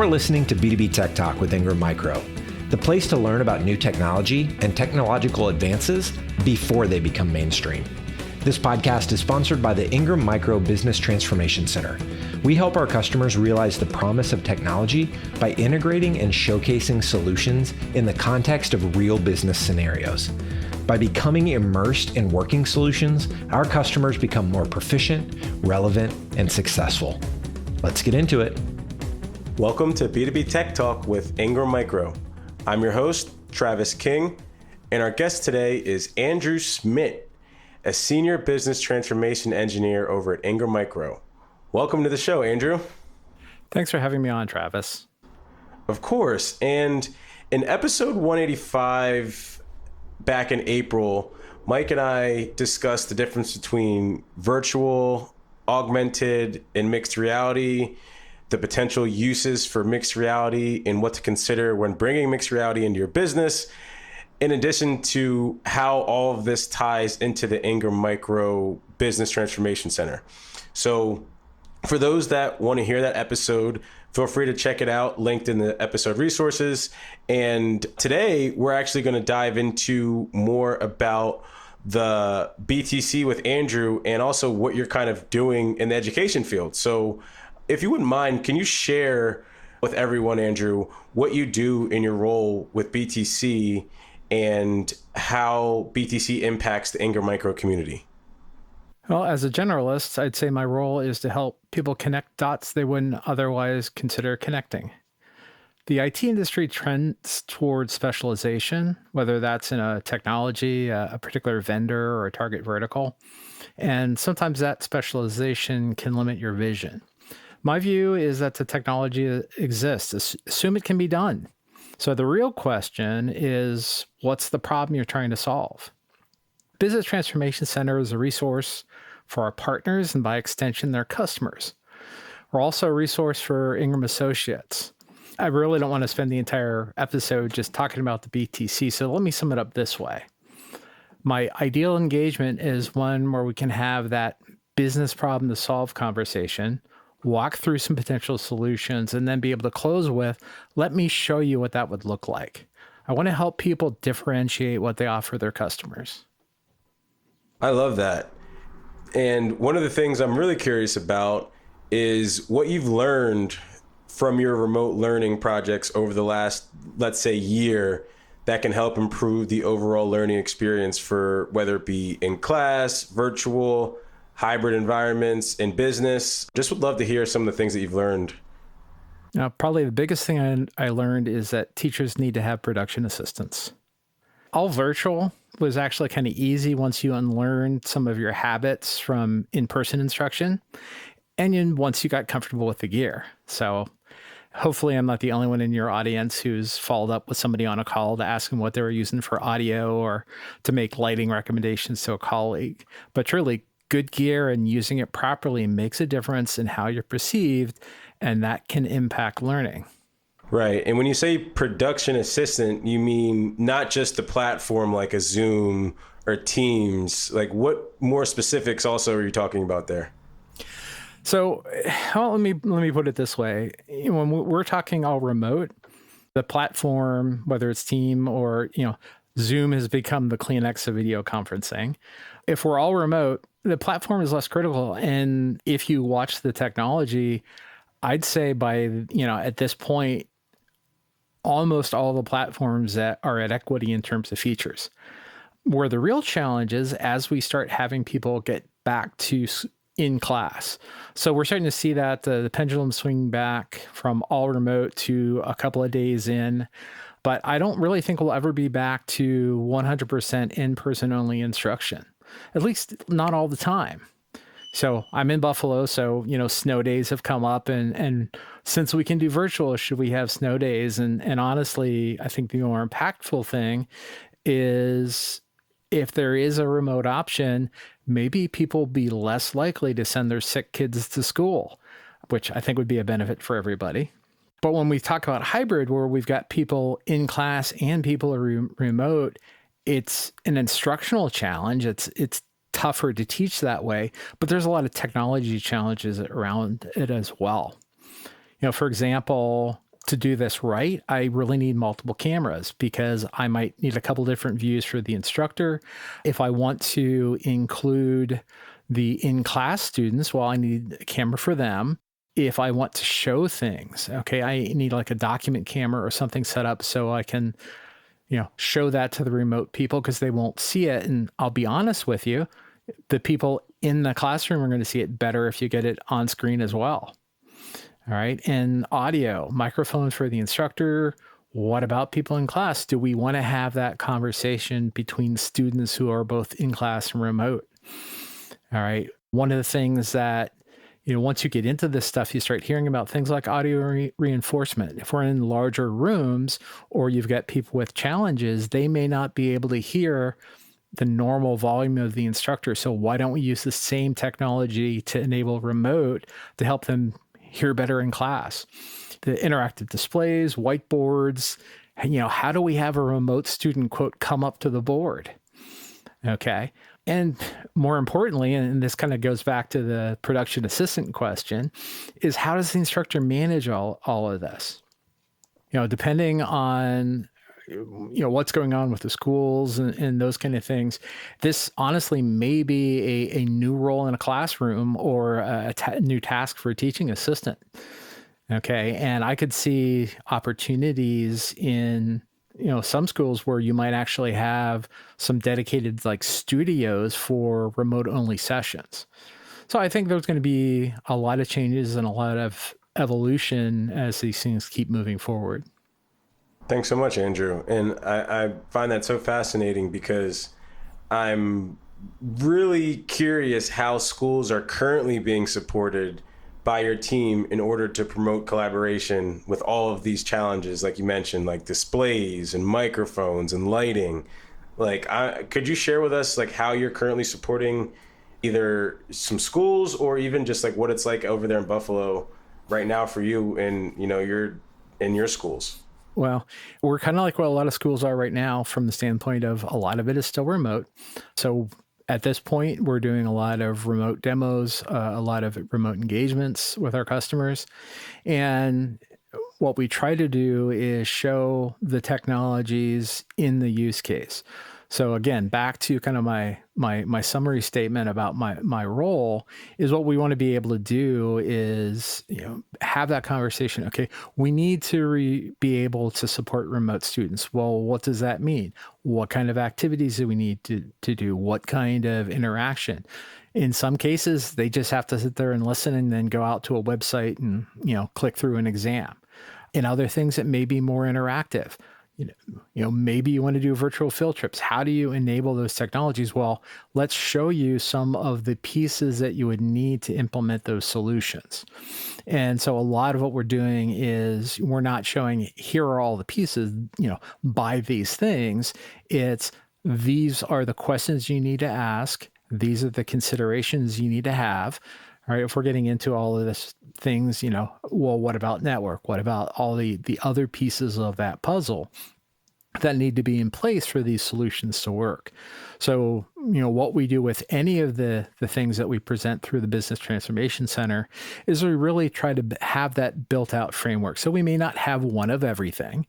You're listening to B2B Tech Talk with Ingram Micro, the place to learn about new technology and technological advances before they become mainstream. This podcast is sponsored by the Ingram Micro Business Transformation Center. We help our customers realize the promise of technology by integrating and showcasing solutions in the context of real business scenarios. By becoming immersed in working solutions, our customers become more proficient, relevant, and successful. Let's get into it. Welcome to B2B Tech Talk with Ingram Micro. I'm your host, Travis King, and our guest today is Andrew Smith, a senior business transformation engineer over at Ingram Micro. Welcome to the show, Andrew. Thanks for having me on, Travis. Of course. And in episode 185, back in April, Mike and I discussed the difference between virtual, augmented, and mixed reality, the potential uses for mixed reality, and what to consider when bringing mixed reality into your business, in addition to how all of this ties into the Ingram Micro Business Transformation Center. So for those that want to hear that episode, feel free to check it out, linked in the episode resources. And today we're actually going to dive into more about the BTC with Andrew and also what you're kind of doing in the education field. So if you wouldn't mind, can you share with everyone, Andrew, what you do in your role with BTC and how BTC impacts the Ingram Micro community? Well, as a generalist, I'd say my role is to help people connect dots they wouldn't otherwise consider connecting. The IT industry trends towards specialization, whether that's in a technology, a particular vendor, or a target vertical. And sometimes that specialization can limit your vision. My view is that the technology exists. Assume it can be done. So the real question is, what's the problem you're trying to solve? Business Transformation Center is a resource for our partners and by extension, their customers. We're also a resource for Ingram Associates. I really don't want to spend the entire episode just talking about the BTC, so let me sum it up this way. My ideal engagement is one where we can have that business problem to solve conversation, walk through some potential solutions, and then be able to close with, let me show you what that would look like. I want to help people differentiate what they offer their customers. I love that. And one of the things I'm really curious about is what you've learned from your remote learning projects over the last, let's say, year that can help improve the overall learning experience for whether it be in class, virtual, hybrid environments, in business. Just would love to hear some of the things that you've learned. Now, probably the biggest thing I learned is that teachers need to have production assistants. All virtual was actually kind of easy once you unlearned some of your habits from in-person instruction and once you got comfortable with the gear. So hopefully I'm not the only one in your audience who's followed up with somebody on a call to ask them what they were using for audio or to make lighting recommendations to a colleague. But truly, good gear and using it properly makes a difference in how you're perceived, and that can impact learning. Right. And when you say production assistant, you mean not just the platform like a Zoom or Teams. Like, what more specifics also are you talking about there? So let me put it this way. When we're talking all remote, the platform, whether it's Team or Zoom, has become the Kleenex of video conferencing. If we're all remote, the platform is less critical. And if you watch the technology, I'd say by, at this point, almost all the platforms that are at equity in terms of features. Where the real challenge is as we start having people get back to in class. So we're starting to see that the pendulum swing back from all remote to a couple of days in. But I don't really think we'll ever be back to 100% in-person only instruction, at least not all the time. So I'm in Buffalo, so, snow days have come up and since we can do virtual, should we have snow days? And honestly, I think the more impactful thing is if there is a remote option, maybe people be less likely to send their sick kids to school, which I think would be a benefit for everybody. But when we talk about hybrid, where we've got people in class and people are remote, it's an instructional challenge. It's tougher to teach that way, but there's a lot of technology challenges around it as well. For example, to do this right, I really need multiple cameras because I might need a couple different views for the instructor. If I want to include the in-class students, well, I need a camera for them. If I want to show things, okay, I need like a document camera or something set up so I can, show that to the remote people because they won't see it. And I'll be honest with you, the people in the classroom are going to see it better if you get it on screen as well. All right. And audio, microphones for the instructor. What about people in class? Do we want to have that conversation between students who are both in class and remote? All right. One of the things that, once you get into this stuff, you start hearing about things like audio reinforcement. If we're in larger rooms or you've got people with challenges, they may not be able to hear the normal volume of the instructor. So why don't we use the same technology to enable remote to help them hear better in class? The interactive displays, whiteboards, how do we have a remote student, quote, come up to the board? Okay. And more importantly, and this kind of goes back to the production assistant question, is how does the instructor manage all of this? Depending on what's going on with the schools and those kind of things, this honestly may be a new role in a classroom or a new task for a teaching assistant. Okay. And I could see opportunities in some schools where you might actually have some dedicated like studios for remote only sessions. So I think there's going to be a lot of changes and a lot of evolution as these things keep moving forward. Thanks so much, Andrew. And I find that so fascinating because I'm really curious how schools are currently being supported by your team in order to promote collaboration with all of these challenges, like you mentioned, like displays and microphones and lighting. Could you share with us how you're currently supporting either some schools or even just what it's like over there in Buffalo right now for you and your schools? Well, we're kind of like what a lot of schools are right now from the standpoint of a lot of it is still remote. So at this point, we're doing a lot of remote demos, a lot of remote engagements with our customers. And what we try to do is show the technologies in the use case. So again, back to kind of my summary statement about my role is what we want to be able to do is, have that conversation. Okay, we need to be able to support remote students. Well, what does that mean? What kind of activities do we need to do? What kind of interaction? In some cases, they just have to sit there and listen and then go out to a website and, click through an exam. In other things, it may be more interactive. Maybe you want to do virtual field trips. How do you enable those technologies? Well, let's show you some of the pieces that you would need to implement those solutions. And so a lot of what we're doing is we're not showing here are all the pieces, buy these things. It's these are the questions you need to ask. These are the considerations you need to have. All right, if we're getting into all of this things, well, what about network? What about all the other pieces of that puzzle that need to be in place for these solutions to work? So, what we do with any of the things that we present through the Business Transformation Center is we really try to have that built out framework. So we may not have one of everything,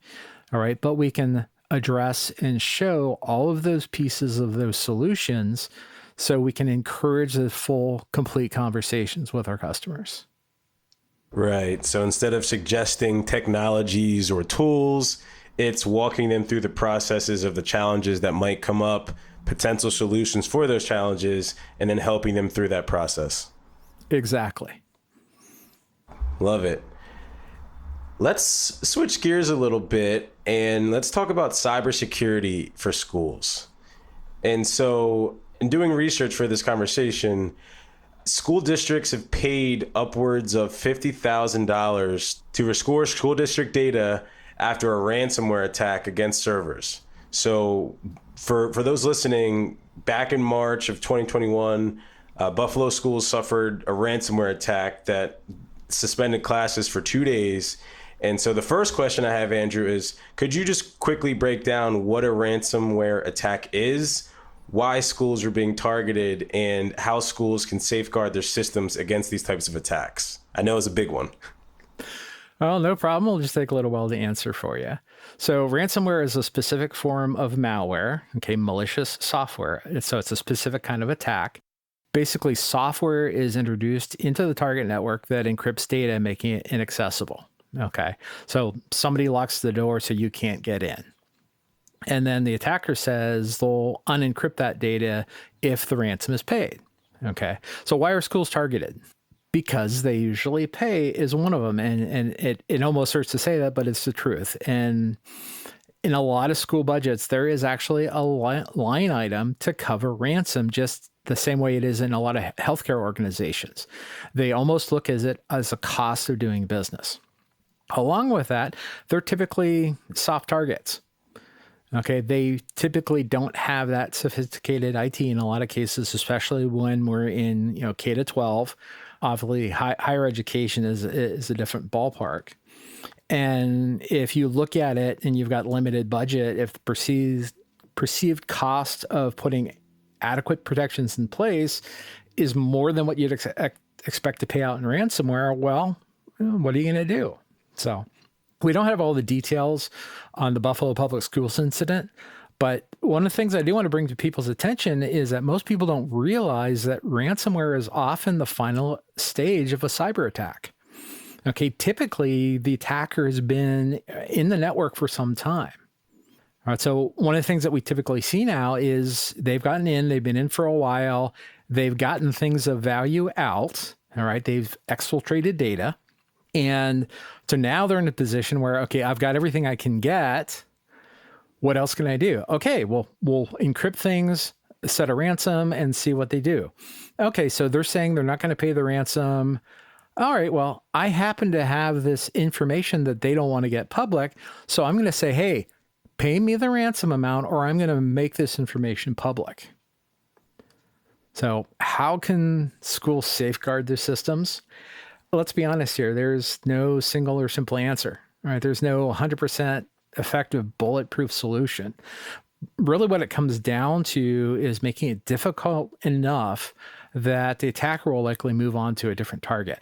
all right, but we can address and show all of those pieces of those solutions so we can encourage the full, complete conversations with our customers. Right. So instead of suggesting technologies or tools, it's walking them through the processes of the challenges that might come up, potential solutions for those challenges, and then helping them through that process. Exactly. Love it. Let's switch gears a little bit and let's talk about cybersecurity for schools. And so in doing research for this conversation, school districts have paid upwards of $50,000 to restore school district data after a ransomware attack against servers. So for those listening, back in March of 2021, Buffalo schools suffered a ransomware attack that suspended classes for 2 days. And so the first question I have, Andrew, is could you just quickly break down what a ransomware attack is, why schools are being targeted, and how schools can safeguard their systems against these types of attacks? I know it's a big one. Oh, no problem. It'll just take a little while to answer for you. So ransomware is a specific form of malware, okay, malicious software. So it's a specific kind of attack. Basically, software is introduced into the target network that encrypts data, making it inaccessible. Okay, so somebody locks the door so you can't get in. And then the attacker says they'll unencrypt that data if the ransom is paid. Okay, so why are schools targeted? Because they usually pay is one of them. And it almost hurts to say that, but it's the truth. And in a lot of school budgets, there is actually a line item to cover ransom, just the same way it is in a lot of healthcare organizations. They almost look at it as a cost of doing business. Along with that, they're typically soft targets. Okay, they typically don't have that sophisticated IT in a lot of cases, especially when we're in K to 12. Obviously, higher education is a different ballpark. And if you look at it and you've got limited budget, if the perceived cost of putting adequate protections in place is more than what you'd expect to pay out in ransomware, well, what are you going to do? So we don't have all the details on the Buffalo Public Schools incident, but one of the things I do want to bring to people's attention is that most people don't realize that ransomware is often the final stage of a cyber attack. Okay, typically the attacker has been in the network for some time. All right, so one of the things that we typically see now is they've gotten in, they've been in for a while, they've gotten things of value out, all right, they've exfiltrated data. And so now they're in a position where, okay, I've got everything I can get. What else can I do? Okay, well, we'll encrypt things, set a ransom, and see what they do. Okay, so they're saying they're not going to pay the ransom. All right, well, I happen to have this information that they don't want to get public. So I'm going to say, hey, pay me the ransom amount or I'm going to make this information public. So how can schools safeguard their systems? Let's be honest here. There's no single or simple answer, right? There's no 100% effective bulletproof solution. Really what it comes down to is making it difficult enough that the attacker will likely move on to a different target,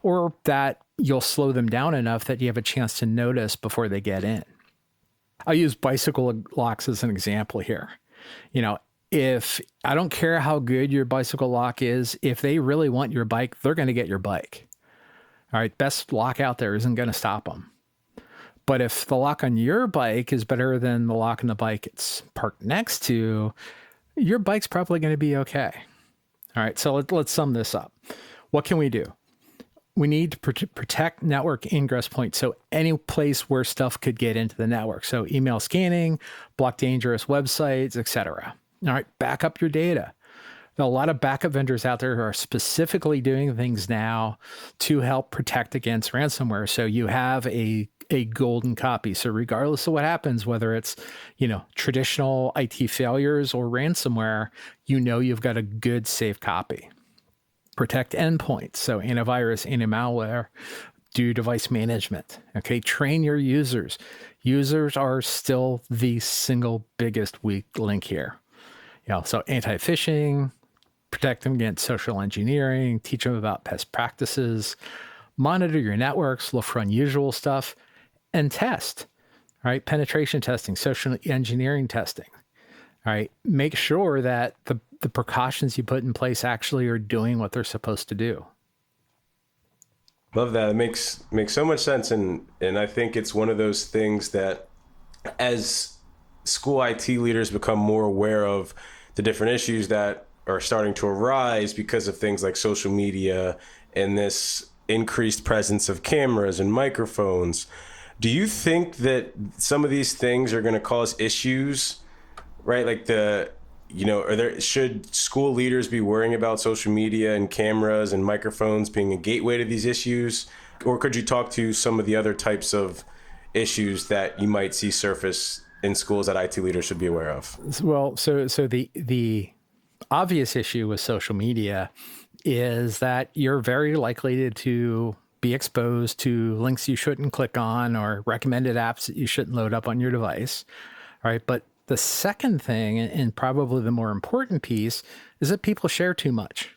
or that you'll slow them down enough that you have a chance to notice before they get in. I'll use bicycle locks as an example here. If I don't care how good your bicycle lock is, if they really want your bike, they're going to get your bike. All right, best lock out there isn't going to stop them. But if the lock on your bike is better than the lock on the bike it's parked next to, your bike's probably going to be okay. All right, so let's sum this up. What can we do? We need to protect network ingress points, so any place where stuff could get into the network. So email scanning, block dangerous websites, etc. All right, back up your data. There are a lot of backup vendors out there who are specifically doing things now to help protect against ransomware. So you have a golden copy. So regardless of what happens, whether it's, traditional IT failures or ransomware, you've got a good safe copy. Protect endpoints. So antivirus, anti-malware, do device management. Okay, train your users. Users are still the single biggest weak link here. So anti-phishing, protect them against social engineering, teach them about best practices, monitor your networks, look for unusual stuff, and test, right? Penetration testing, social engineering testing, right? Make sure that the precautions you put in place actually are doing what they're supposed to do. Love that. It makes so much sense. And I think it's one of those things that as school IT leaders become more aware of the different issues that are starting to arise because of things like social media and this increased presence of cameras and microphones, do you think that some of these things are going to cause issues, right? Like should school leaders be worrying about social media and cameras and microphones being a gateway to these issues? Or could you talk to some of the other types of issues that you might see surface in schools that IT leaders should be aware of? Well, so the obvious issue with social media is that you're very likely to be exposed to links you shouldn't click on or recommended apps that you shouldn't load up on your device. All right. But the second thing, and probably the more important piece, is that people share too much.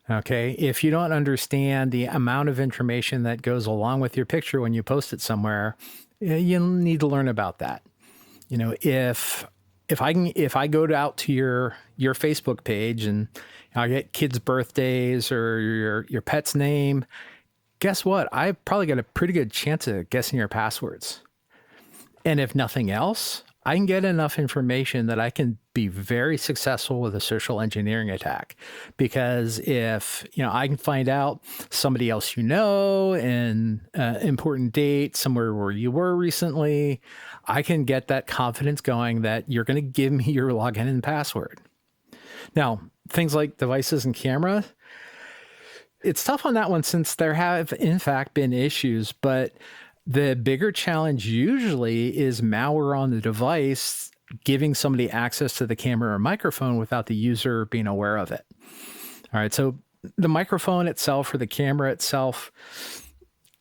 Okay. If you don't understand the amount of information that goes along with your picture when you post it somewhere, you need to learn about that. If I go out to your Facebook page and I get kids' birthdays or your pet's name, guess what? I probably got a pretty good chance of guessing your passwords. And if nothing else, I can get enough information that I can be very successful with a social engineering attack. Because if, I can find out somebody else and important date, somewhere where you were recently, I can get that confidence going that you're going to give me your login and password. Now, things like devices and camera, it's tough on that one since there have, in fact, been issues, but the bigger challenge usually is malware on the device giving somebody access to the camera or microphone without the user being aware of it. All right, so the microphone itself or the camera itself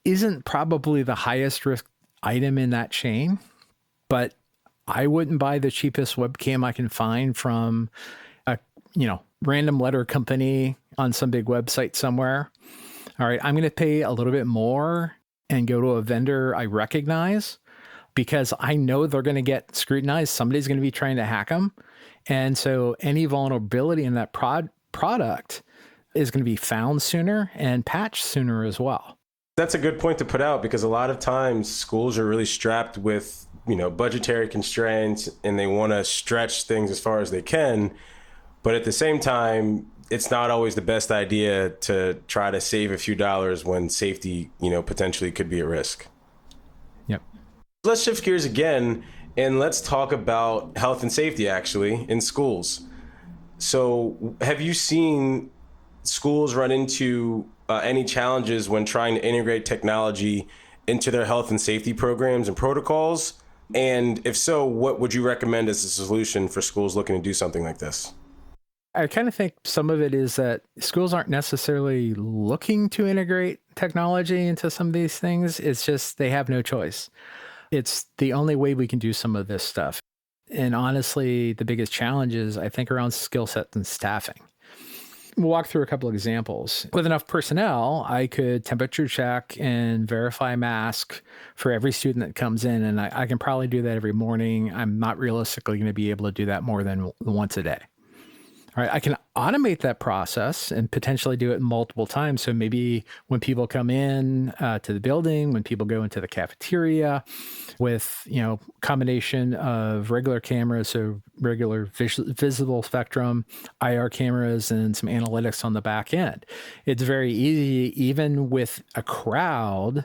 isn't probably the highest risk item in that chain, but I wouldn't buy the cheapest webcam I can find from a random letter company on some big website somewhere. All right, I'm going to pay a little bit more and go to a vendor I recognize because I know they're going to get scrutinized. Somebody's going to be trying to hack them. And so any vulnerability in that product is going to be found sooner and patched sooner as well. That's a good point to put out because a lot of times schools are really strapped with, budgetary constraints and they want to stretch things as far as they can. But at the same time, it's not always the best idea to try to save a few dollars when safety, potentially could be at risk. Yep. Let's shift gears again and let's talk about health and safety actually in schools. So have you seen schools run into any challenges when trying to integrate technology into their health and safety programs and protocols? And if so, what would you recommend as a solution for schools looking to do something like this? I kind of think some of it is that schools aren't necessarily looking to integrate technology into some of these things. It's just they have no choice. It's the only way we can do some of this stuff. And honestly, the biggest challenge is, I think, around skill sets and staffing. We'll walk through a couple of examples. With enough personnel, I could temperature check and verify mask for every student that comes in. And I can probably do that every morning. I'm not realistically going to be able to do that more than once a day. All right, I can automate that process and potentially do it multiple times. So maybe when people come in to the building, when people go into the cafeteria, with combination of regular cameras, so regular visible spectrum, IR cameras, and some analytics on the back end. It's very easy, even with a crowd,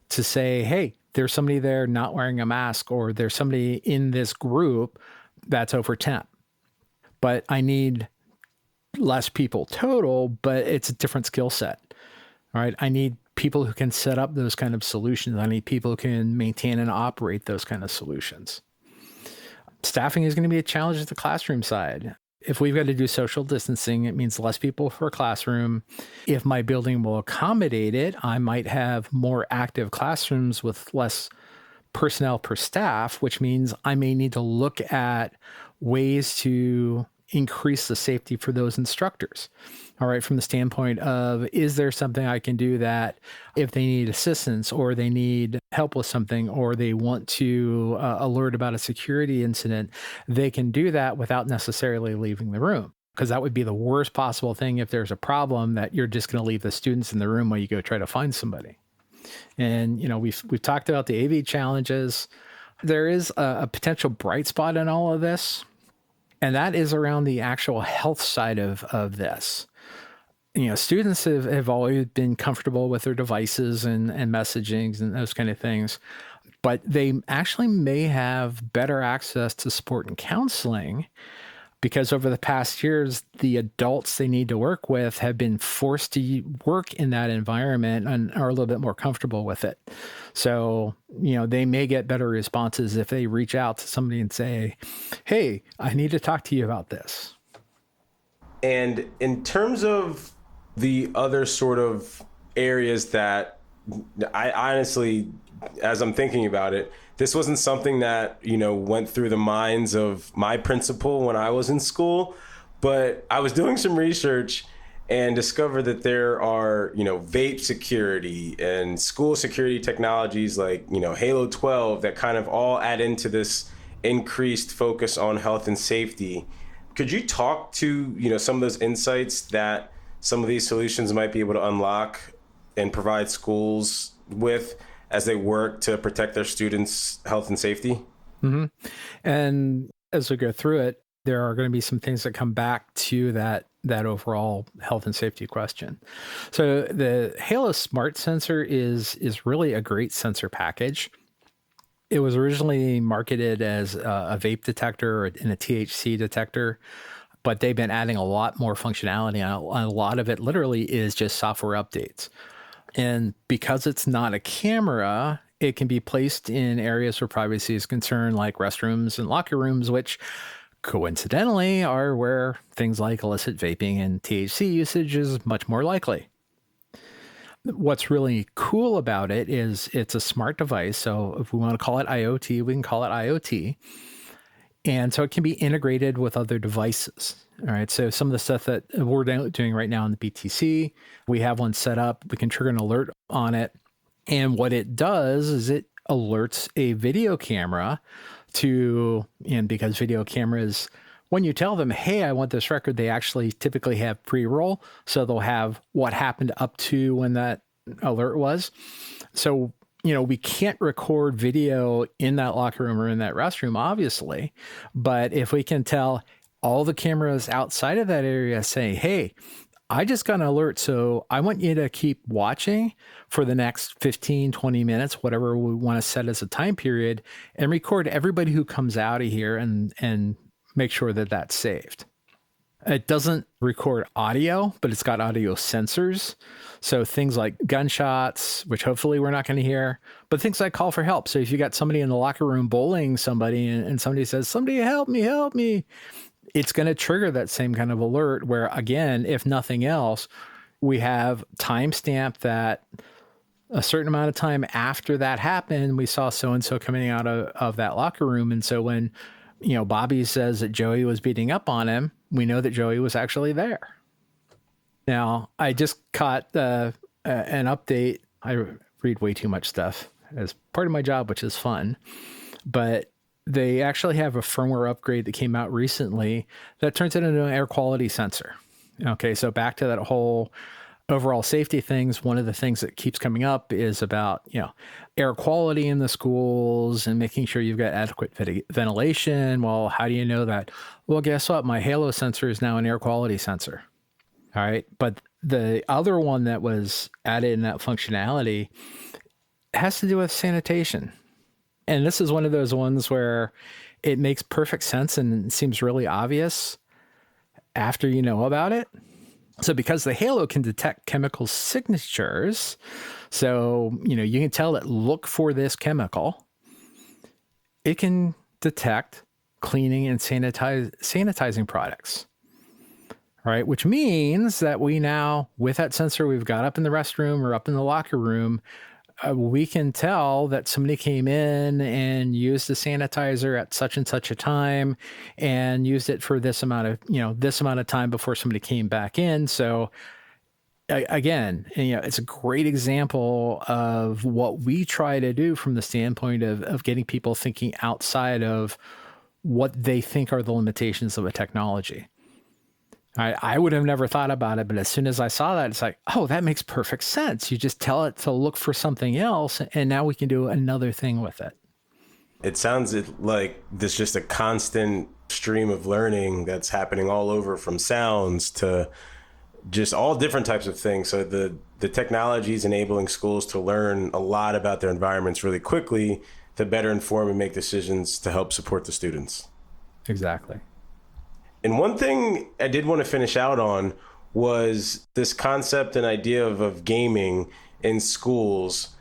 to say, hey, there's somebody there not wearing a mask, or there's somebody in this group that's over temp. But I need less people total, but it's a different skill set. All right. I need people who can set up those kind of solutions. I need people who can maintain and operate those kind of solutions. Staffing is going to be a challenge at the classroom side. If we've got to do social distancing, it means less people per classroom. If my building will accommodate it, I might have more active classrooms with less personnel per staff, which means I may need to look at ways to increase the safety for those instructors. All right, from the standpoint of, is there something I can do that if they need assistance or they need help with something or they want to alert about a security incident, they can do that without necessarily leaving the room. Because that would be the worst possible thing if there's a problem, that you're just going to leave the students in the room while you go try to find somebody. And, we've talked about the AV challenges. There is a potential bright spot in all of this. And that is around the actual health side of this. Students have always been comfortable with their devices and messaging and those kind of things, but they actually may have better access to support and counseling because over the past years, the adults they need to work with have been forced to work in that environment and are a little bit more comfortable with it. So, they may get better responses if they reach out to somebody and say, hey, I need to talk to you about this. And in terms of the other sort of areas that I honestly, as I'm thinking about it, this wasn't something that, went through the minds of my principal when I was in school, but I was doing some research and discovered that there are, vape security and school security technologies like, Halo 12 that kind of all add into this increased focus on health and safety. Could you talk to, some of those insights that some of these solutions might be able to unlock and provide schools with as they work to protect their students' health and safety? Mm-hmm. And as we go through it, there are going to be some things that come back to that overall health and safety question. So the Halo Smart Sensor is really a great sensor package. It was originally marketed as a vape detector and a THC detector, but they've been adding a lot more functionality, and a lot of it literally is just software updates. And because it's not a camera, it can be placed in areas where privacy is concerned, like restrooms and locker rooms, which coincidentally are where things like illicit vaping and THC usage is much more likely. What's really cool about it is it's a smart device. So if we want to call it IoT, we can call it IoT. And so it can be integrated with other devices. All right. So some of the stuff that we're doing right now in the BTC, we have one set up. We can trigger an alert on it. And what it does is it alerts a video camera and because video cameras, when you tell them, hey, I want this record, they actually typically have pre-roll. So they'll have what happened up to when that alert was. So, we can't record video in that locker room or in that restroom, obviously. But if we can tell all the cameras outside of that area saying, hey, I just got an alert, so I want you to keep watching for the next 15, 20 minutes, whatever we want to set as a time period, and record everybody who comes out of here and make sure that that's saved. It doesn't record audio, but it's got audio sensors. So things like gunshots, which hopefully we're not going to hear, but things like call for help. So if you got somebody in the locker room bullying somebody and somebody says, somebody help me, it's going to trigger that same kind of alert where, again, if nothing else, we have timestamp that a certain amount of time after that happened, we saw so-and-so coming out of that locker room. And so when, Bobby says that Joey was beating up on him, we know that Joey was actually there. Now, I just caught an update. I read way too much stuff as part of my job, which is fun, but they actually have a firmware upgrade that came out recently that turns it into an air quality sensor. Okay, so back to that whole overall safety things, one of the things that keeps coming up is about, air quality in the schools and making sure you've got adequate ventilation. Well, how do you know that? Well, guess what? My Halo sensor is now an air quality sensor. All right. But the other one that was added in that functionality has to do with sanitation. And this is one of those ones where it makes perfect sense and seems really obvious after you know about it. So because the Halo can detect chemical signatures, so, you can tell it, look for this chemical, it can detect cleaning and sanitizing products. All right, which means that we now, with that sensor we've got up in the restroom or up in the locker room, we can tell that somebody came in and used the sanitizer at such and such a time and used it for this amount of time before somebody came back in. So again, it's a great example of what we try to do from the standpoint of getting people thinking outside of what they think are the limitations of a technology. I would have never thought about it, but as soon as I saw that, it's like, oh, that makes perfect sense. You just tell it to look for something else, and now we can do another thing with it. It sounds like there's just a constant stream of learning that's happening all over, from sounds to just all different types of things. So the technology is enabling schools to learn a lot about their environments really quickly to better inform and make decisions to help support the students. Exactly. And one thing I did want to finish out on was this concept and idea of gaming in schools,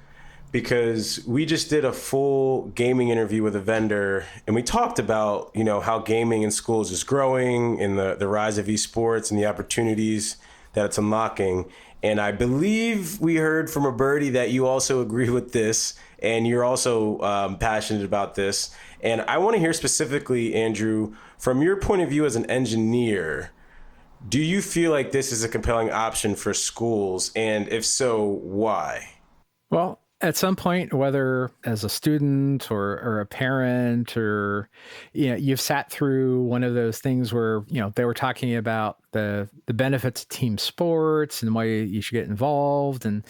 because we just did a full gaming interview with a vendor, and we talked about, how gaming in schools is growing and the rise of esports and the opportunities that it's unlocking. And I believe we heard from a birdie that you also agree with this, and you're also passionate about this. And I want to hear specifically, Andrew, from your point of view as an engineer, Do you feel like this is a compelling option for schools? And if so, why? Well, at some point, whether as a student or a parent, or you've sat through one of those things where they were talking about the benefits of team sports and why you should get involved, and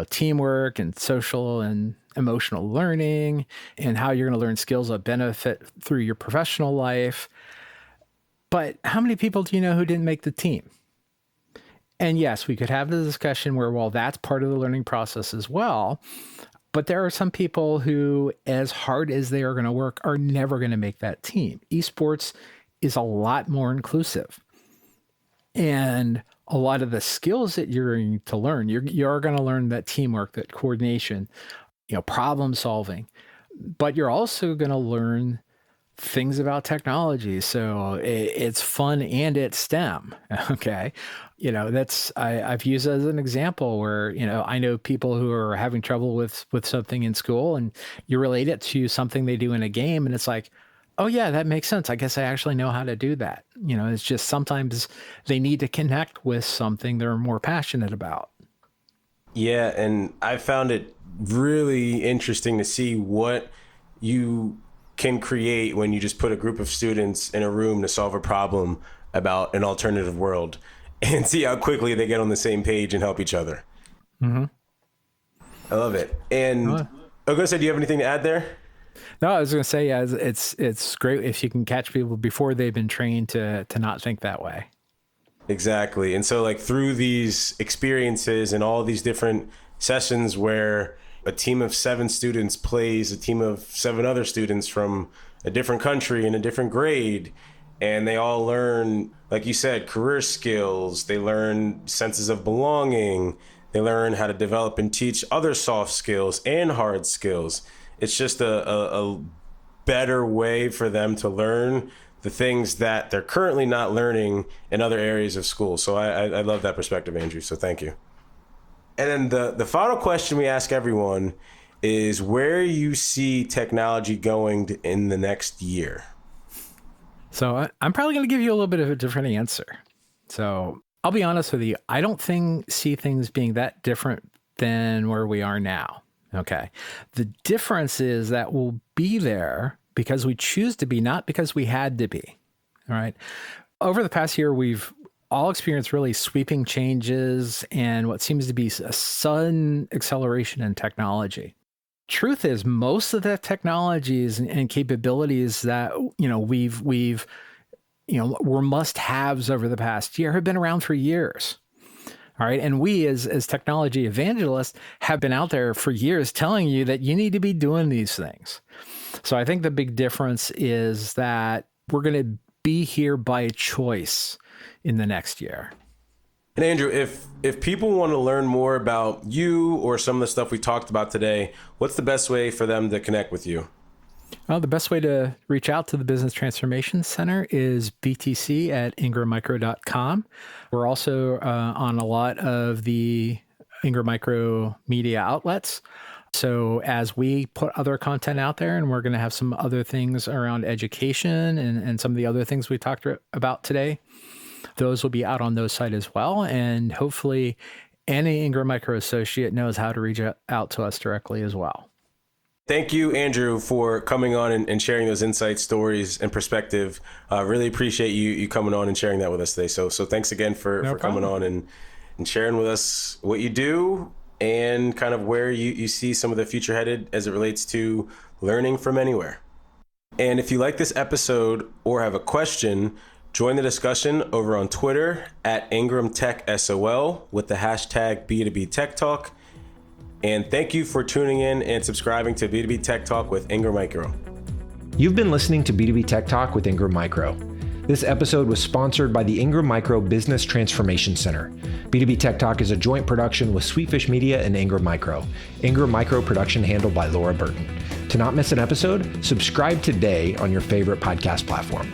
teamwork and social and emotional learning, and how you're going to learn skills that benefit through your professional life. But how many people do you know who didn't make the team? And yes, we could have the discussion where, well, that's part of the learning process as well. But there are some people who, as hard as they are going to work, are never going to make that team. Esports is a lot more inclusive. And a lot of the skills that you're going to learn, you're going to learn that teamwork, that coordination, problem solving. But you're also going to learn things about technology. So it's fun and it's STEM. Okay. I've used it as an example where, I know people who are having trouble with something in school, and you relate it to something they do in a game. And it's like, oh yeah, that makes sense. I guess I actually know how to do that. It's just sometimes they need to connect with something they're more passionate about. Yeah. And I found it really interesting to see what you can create when you just put a group of students in a room to solve a problem about an alternative world, and see how quickly they get on the same page and help each other. Mm-hmm. I love it. And do you have anything to add there? No, I was going to say, yeah, it's great if you can catch people before they've been trained to not think that way. Exactly. And so through these experiences and all these different sessions where a team of 7 students plays a team of 7 other students from a different country and a different grade, and they all learn, like you said, career skills. They learn senses of belonging. They learn how to develop and teach other soft skills and hard skills. It's just a better way for them to learn the things that they're currently not learning in other areas of school. So I love that perspective, Andrew. So thank you. And then the final question we ask everyone is where you see technology going in the next year. So I'm probably going to give you a little bit of a different answer. So I'll be honest with you. I don't see things being that different than where we are now. Okay. The difference is that we'll be there because we choose to be, not because we had to be. All right. Over the past year, we've all experienced really sweeping changes and what seems to be a sudden acceleration in technology. Truth is, most of the technologies and capabilities that were must-haves over the past year have been around for years. All right, and we as technology evangelists have been out there for years telling you that you need to be doing these things. So I think the big difference is that we're going to be here by choice in the next year. And Andrew, if people want to learn more about you or some of the stuff we talked about today, what's the best way for them to connect with you? Well, the best way to reach out to the Business Transformation Center is btc@ingrammicro.com. We're also on a lot of the Ingram Micro media outlets. So as we put other content out there, and we're going to have some other things around education and some of the other things we talked about today, those will be out on those sites as well. And hopefully any Ingram Micro associate knows how to reach out to us directly as well. Thank you, Andrew, for coming on and sharing those insights, stories, and perspective. Really appreciate you coming on and sharing that with us today. So thanks again for coming on and sharing with us what you do and kind of where you see some of the future headed as it relates to learning from anywhere. And if you like this episode or have a question, join the discussion over on Twitter @IngramTechSOL with the hashtag B2B Tech Talk. And thank you for tuning in and subscribing to B2B Tech Talk with Ingram Micro. You've been listening to B2B Tech Talk with Ingram Micro. This episode was sponsored by the Ingram Micro Business Transformation Center. B2B Tech Talk is a joint production with Sweetfish Media and Ingram Micro. Ingram Micro production handled by Laura Burton. To not miss an episode, subscribe today on your favorite podcast platform.